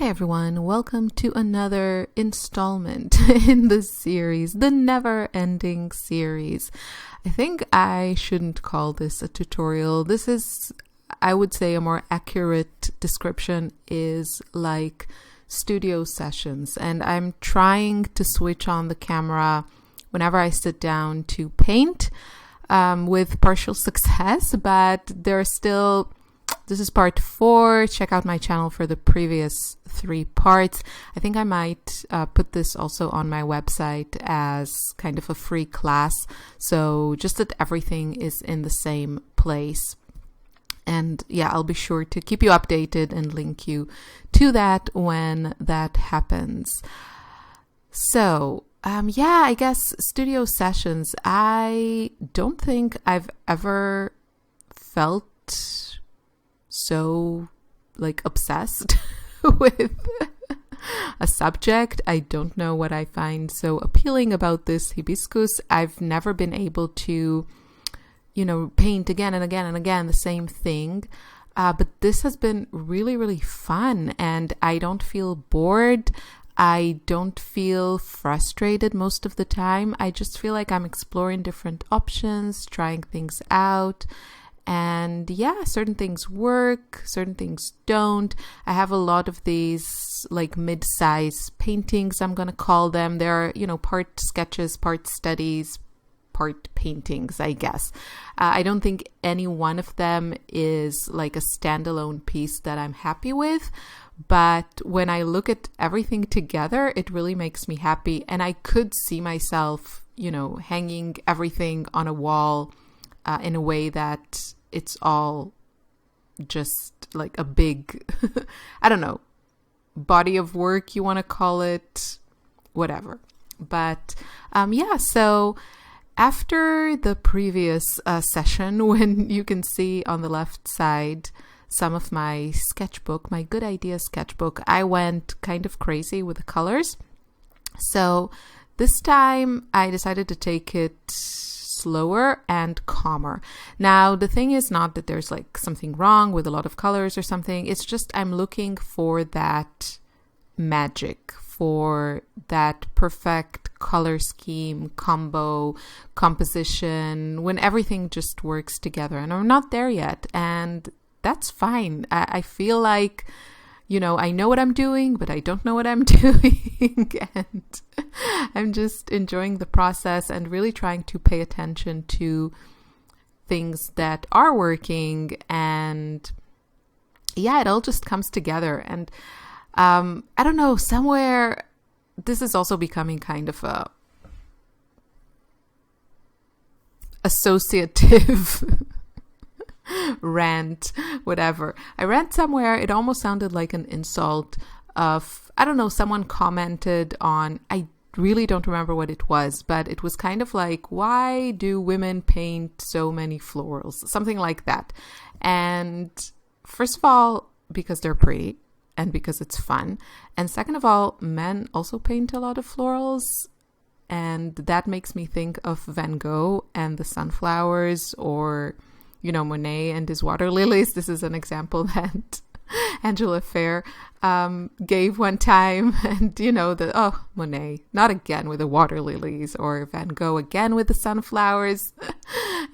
Hey everyone, welcome to another installment in the series, the never-ending series. I think I shouldn't call this a tutorial. This is, I would say, a more accurate description is like studio sessions. And I'm trying to switch on the camera whenever I sit down to paint with partial success, but there are still... This is part 4. Check out my channel for the previous 3 parts. I think I might put this also on my website as kind of a free class. So just that everything is in the same place. And yeah, I'll be sure to keep you updated and link you to that when that happens. So yeah, I guess studio sessions. I don't think I've ever felt so like obsessed with a subject. I don't know what I find so appealing about this hibiscus. I've never been able to, paint again and again and again the same thing. But this has been really, really fun, and I don't feel bored. I don't feel frustrated most of the time. I just feel like I'm exploring different options, trying things out. And yeah, certain things work, certain things don't. I have a lot of these like mid-size paintings, I'm going to call them. They're, part sketches, part studies, part paintings, I guess. I don't think any one of them is like a standalone piece that I'm happy with. But when I look at everything together, it really makes me happy. And I could see myself, hanging everything on a wall in a way that it's all just like a big, I don't know, body of work, you want to call it, whatever. But yeah, so after the previous session, when you can see on the left side some of my sketchbook, my good idea sketchbook, I went kind of crazy with the colors. So this time I decided to take it slower and calmer. Now, the thing is not that there's like something wrong with a lot of colors or something. It's just I'm looking for that magic, for that perfect color scheme, combo, composition, when everything just works together. And I'm not there yet. And that's fine. I feel like, I know what I'm doing, but I don't know what I'm doing. And I'm just enjoying the process and really trying to pay attention to things that are working. And yeah, it all just comes together. And I don't know, somewhere, this is also becoming kind of a associative rant, whatever. I read somewhere, it almost sounded like an insult of, I don't know, someone commented on, I really don't remember what it was, but it was kind of like, why do women paint so many florals? Something like that. And first of all, because they're pretty and because it's fun. And second of all, men also paint a lot of florals. And that makes me think of Van Gogh and the sunflowers, or Monet and his water lilies. This is an example that Angela Fair gave one time. And, Monet, not again with the water lilies, or Van Gogh again with the sunflowers.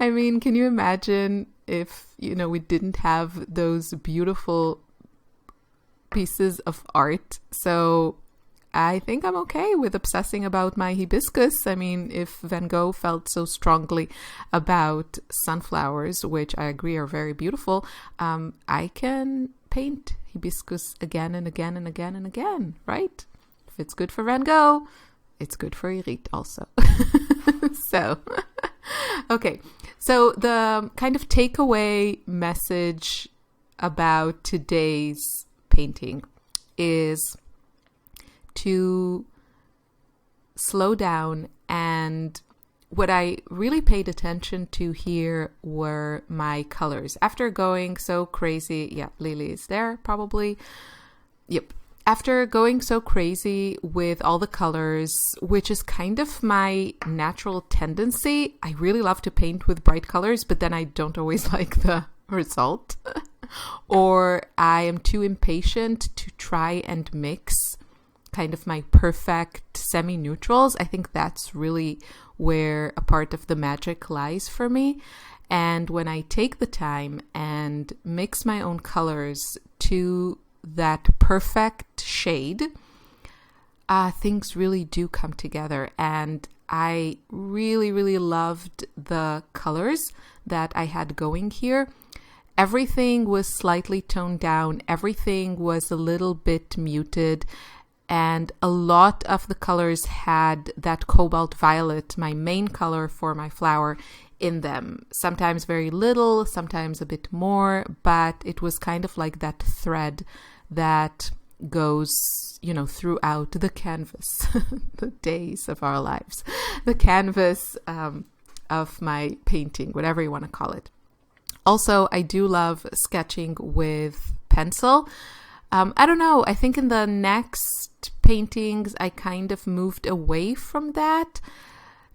I mean, can you imagine if, we didn't have those beautiful pieces of art? So I think I'm okay with obsessing about my hibiscus. I mean, if Van Gogh felt so strongly about sunflowers, which I agree are very beautiful, I can paint hibiscus again and again and again and again, right? If it's good for Van Gogh, it's good for Irit also. So, okay. So the kind of takeaway message about today's painting is to slow down. And what I really paid attention to here were my colors. After going so crazy, yeah, Lily is there probably. Yep. After going so crazy with all the colors, which is kind of my natural tendency, I really love to paint with bright colors, but then I don't always like the result. or I am too impatient to try and mix kind of my perfect semi-neutrals. I think that's really where a part of the magic lies for me. And when I take the time and mix my own colors to that perfect shade, things really do come together. And I really, really loved the colors that I had going here. Everything was slightly toned down. Everything was a little bit muted. And a lot of the colors had that cobalt violet, my main color for my flower, in them. Sometimes very little, sometimes a bit more, but it was kind of like that thread that goes, you know, throughout the canvas, the days of our lives, the canvas of my painting, whatever you want to call it. Also, I do love sketching with pencil. I don't know, I think in the next paintings, I kind of moved away from that.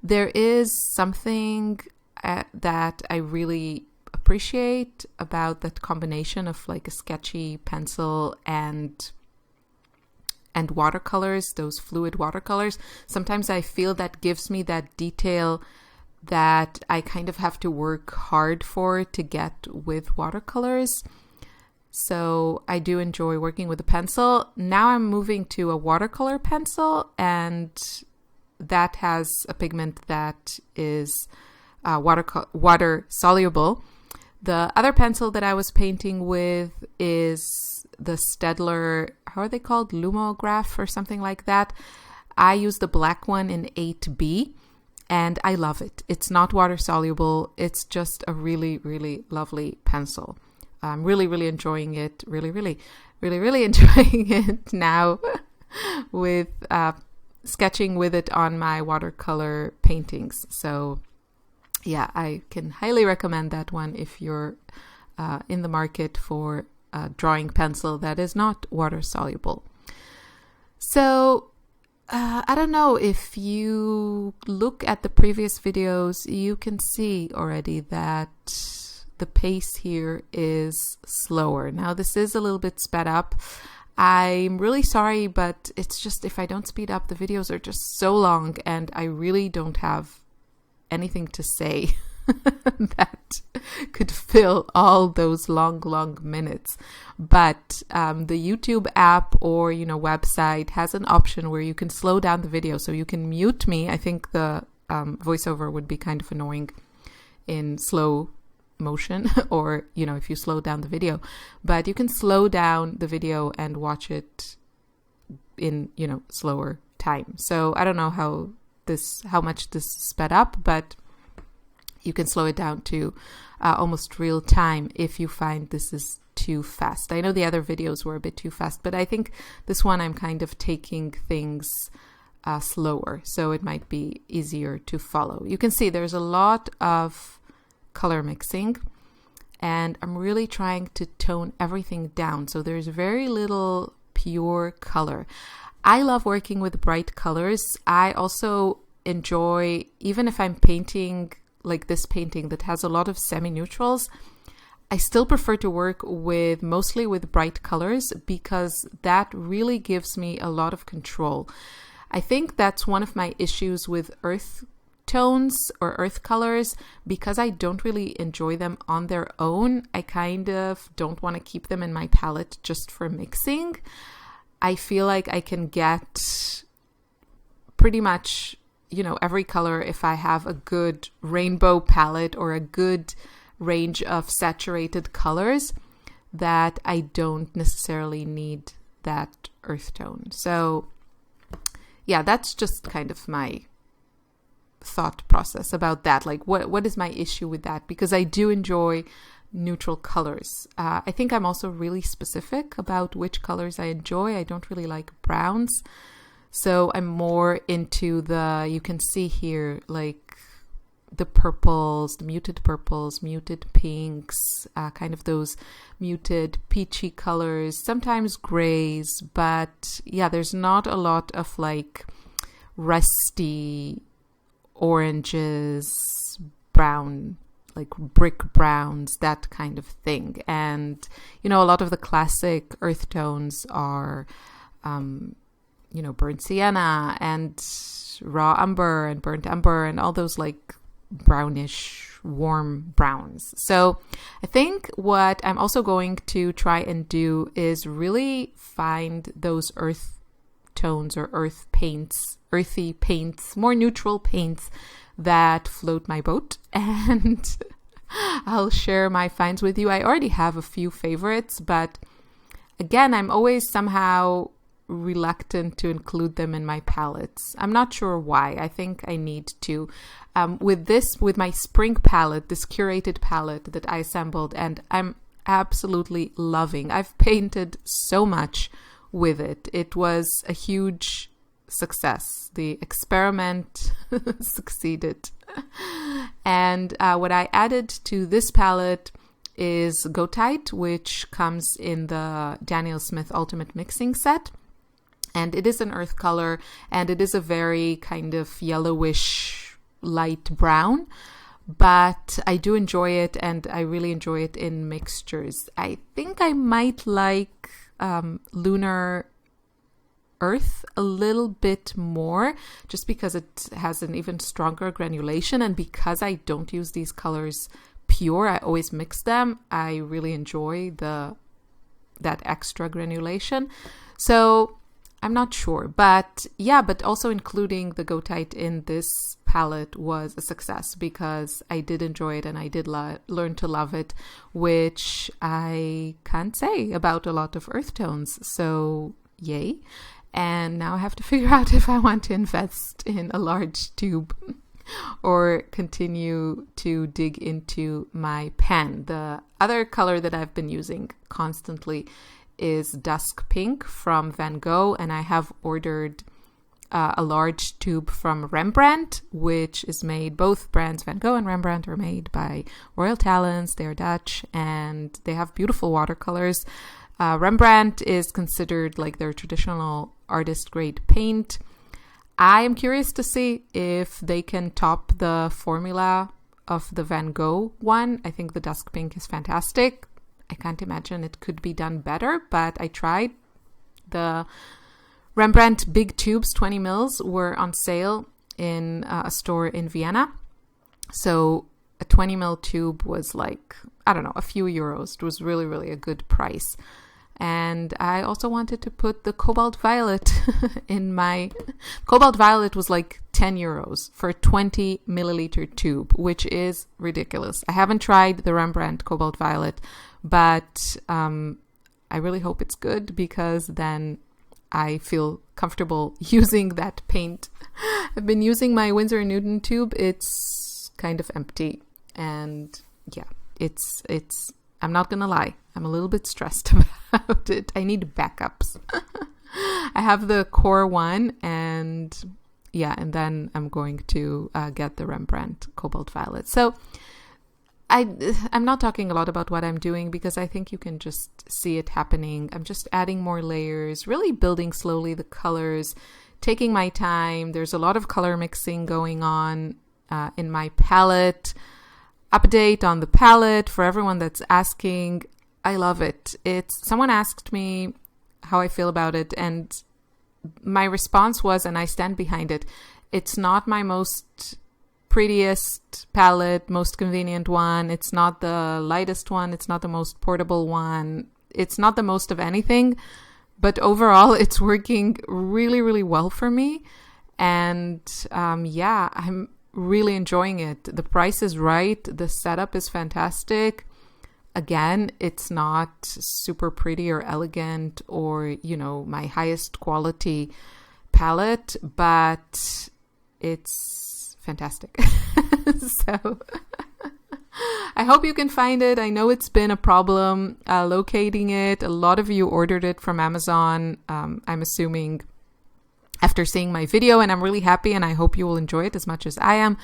There is something that I really appreciate about that combination of like a sketchy pencil and watercolors, those fluid watercolors. Sometimes I feel that gives me that detail that I kind of have to work hard for to get with watercolors. So I do enjoy working with a pencil. Now I'm moving to a watercolor pencil, and that has a pigment that is water soluble. The other pencil that I was painting with is the Staedler, how are they called? Lumograph or something like that. I use the black one in 8B, and I love it. It's not water soluble. It's just a really, really lovely pencil. I'm really, really enjoying it. Really, really enjoying it now with sketching with it on my watercolor paintings. So yeah, I can highly recommend that one if you're in the market for a drawing pencil that is not water soluble. So I don't know, if you look at the previous videos, you can see already that the pace here is slower. Now this is a little bit sped up. I'm really sorry, but it's just, if I don't speed up, the videos are just so long and I really don't have anything to say that could fill all those long minutes. But the YouTube app or, you know, website has an option where you can slow down the video, so you can mute me. I think the voiceover would be kind of annoying in slow motion, or, you know, if you slow down the video, but you can slow down the video and watch it in, you know, slower time. So I don't know how much this sped up, but you can slow it down to almost real time if you find this is too fast. I know the other videos were a bit too fast, but I think this one I'm kind of taking things slower, so it might be easier to follow. You can see there's a lot of color mixing, and I'm really trying to tone everything down, so there's very little pure color. I love working with bright colors. I also enjoy, even if I'm painting like this painting that has a lot of semi-neutrals, I still prefer to work mostly with bright colors, because that really gives me a lot of control. I think that's one of my issues with earth tones or earth colors, because I don't really enjoy them on their own. I kind of don't want to keep them in my palette just for mixing. I feel like I can get pretty much, you know, every color if I have a good rainbow palette or a good range of saturated colors, that I don't necessarily need that earth tone. So yeah, that's just kind of my thought process about that. Like, what is my issue with that? Because I do enjoy neutral colors. I think I'm also really specific about which colors I enjoy. I don't really like browns. So I'm more into you can see here, like the purples, the muted purples, muted pinks, kind of those muted peachy colors, sometimes grays, but yeah, there's not a lot of like rusty oranges, brown, like brick browns, that kind of thing. And, you know, a lot of the classic earth tones are, you know, burnt sienna and raw umber and burnt umber and all those like brownish, warm browns. So I think what I'm also going to try and do is really find those earth tones or earthy paints, more neutral paints that float my boat, and I'll share my finds with you. I already have a few favorites, but again, I'm always somehow reluctant to include them in my palettes. I'm not sure why. I think I need to. With my spring palette, this curated palette that I assembled, and I'm absolutely loving. I've painted so much with it. It was a huge success. The experiment succeeded. And what I added to this palette is Gogh, which comes in the Daniel Smith Ultimate Mixing Set. And it is an earth color, and it is a very kind of yellowish light brown, but I do enjoy it, and I really enjoy it in mixtures. I think I might like Lunar Earth a little bit more, just because it has an even stronger granulation, and because I don't use these colors pure, I always mix them. I really enjoy that extra granulation. So I'm not sure, but yeah, but also including the Gogh in this palette was a success, because I did enjoy it and I did learn to love it, which I can't say about a lot of earth tones. So yay. And now I have to figure out if I want to invest in a large tube or continue to dig into my pan. The other color that I've been using constantly is Dusk Pink from Van Gogh, and I have ordered a large tube from Rembrandt, which is made, both brands, Van Gogh and Rembrandt, are made by Royal Talents. They're Dutch, and they have beautiful watercolors. Rembrandt is considered like their traditional artist-grade paint. I am curious to see if they can top the formula of the Van Gogh one. I think the Dusk Pink is fantastic. I can't imagine it could be done better, but I tried. The Rembrandt big tubes, 20 mils, were on sale in a store in Vienna. So a 20 mil tube was like, I don't know, a few euros. It was really, really a good price. And I also wanted to put the Cobalt Violet in my... Cobalt Violet was like 10 euros for a 20 milliliter tube, which is ridiculous. I haven't tried the Rembrandt Cobalt Violet, but I really hope it's good, because then I feel comfortable using that paint. I've been using my Winsor Newton tube. It's kind of empty. And yeah, it's I'm not gonna lie, I'm a little bit stressed about it. I need backups. I have the core one, and yeah, and then I'm going to get the Rembrandt Cobalt Violet. So I'm not talking a lot about what I'm doing, because I think you can just see it happening. I'm just adding more layers, really building slowly the colors, taking my time. There's a lot of color mixing going on in my palette. Update on the palette for everyone that's asking. I love it. Someone asked me how I feel about it, and my response was, and I stand behind it, it's not my most prettiest palette, most convenient one. It's not the lightest one. It's not the most portable one. It's not the most of anything, but overall it's working really, really well for me. And yeah, I'm really enjoying it. The price is right. The setup is fantastic. Again, it's not super pretty or elegant or, you know, my highest quality palette, but it's fantastic. So I hope you can find it. I know it's been a problem locating it. A lot of you ordered it from Amazon, I'm assuming, after seeing my video, and I'm really happy, and I hope you will enjoy it as much as I am.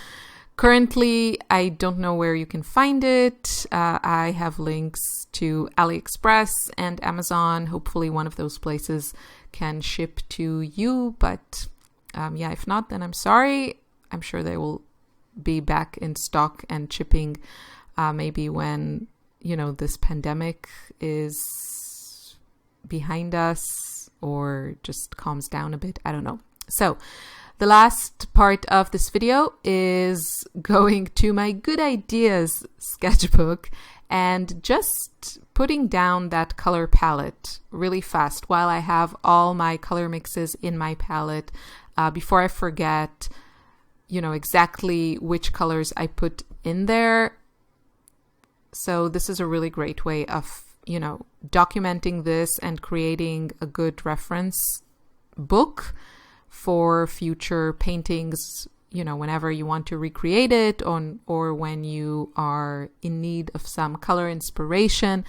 Currently, I don't know where you can find it. I have links to AliExpress and Amazon. Hopefully one of those places can ship to you, but yeah, if not, then I'm sorry. I'm sure they will be back in stock and shipping maybe when, this pandemic is behind us or just calms down a bit. I don't know. So the last part of this video is going to my good ideas sketchbook and just putting down that color palette really fast while I have all my color mixes in my palette before I forget, exactly which colors I put in there. So this is a really great way of, documenting this and creating a good reference book for future paintings, whenever you want to recreate it or when you are in need of some color inspiration,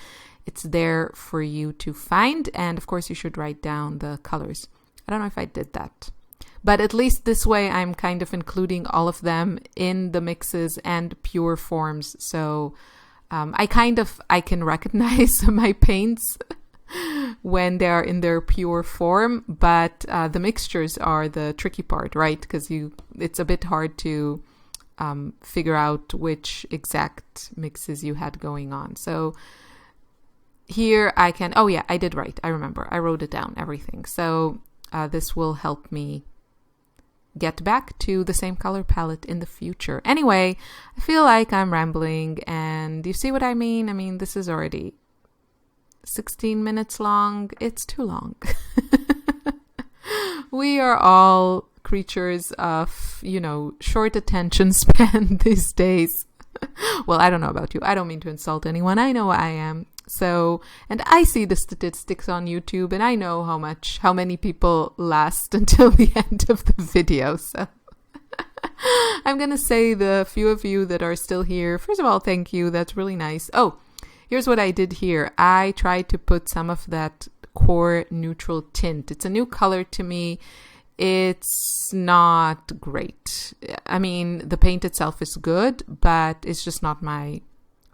it's there for you to find. And of course, you should write down the colors. I don't know if I did that, but at least this way I'm kind of including all of them in the mixes and pure forms. So I can recognize my paints when they are in their pure form, but the mixtures are the tricky part, right? Because it's a bit hard to figure out which exact mixes you had going on. So here I can, oh yeah, I did right. I remember, I wrote it down, everything. So this will help me get back to the same color palette in the future. Anyway, I feel like I'm rambling, and you see what I mean? I mean, this is already 16 minutes long. It's too long. We are all creatures of, short attention span these days. Well, I don't know about you. I don't mean to insult anyone. I know I am. So, and I see the statistics on YouTube, and I know how many people last until the end of the video. So I'm going to say the few of you that are still here, first of all, thank you. That's really nice. Oh, here's what I did here. I tried to put some of that core neutral tint. It's a new color to me. It's not great. I mean, the paint itself is good, but it's just not my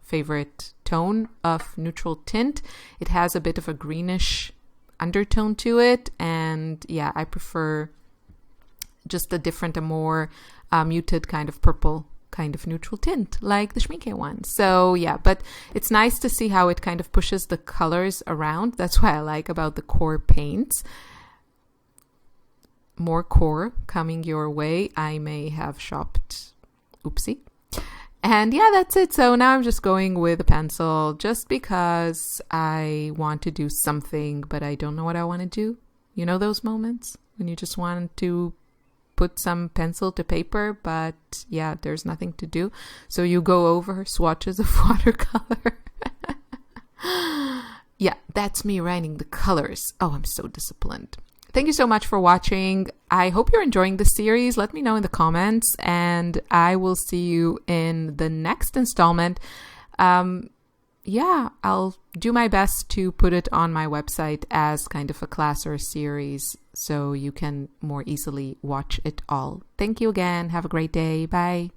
favorite tone of neutral tint. It has a bit of a greenish undertone to it, and yeah, I prefer just a more muted kind of purple kind of neutral tint like the Schmincke one. So yeah, but it's nice to see how it kind of pushes the colors around. That's what I like about the core paints. More core coming your way. I may have shopped. Oopsie. And yeah, that's it. So now I'm just going with a pencil just because I want to do something, but I don't know what I want to do. You know those moments when you just want to put some pencil to paper, but yeah, there's nothing to do. So you go over swatches of watercolor. Yeah, that's me writing the colors. Oh, I'm so disciplined. Thank you so much for watching. I hope you're enjoying the series. Let me know in the comments, and I will see you in the next installment. Yeah, I'll do my best to put it on my website as kind of a class or a series so you can more easily watch it all. Thank you again. Have a great day. Bye.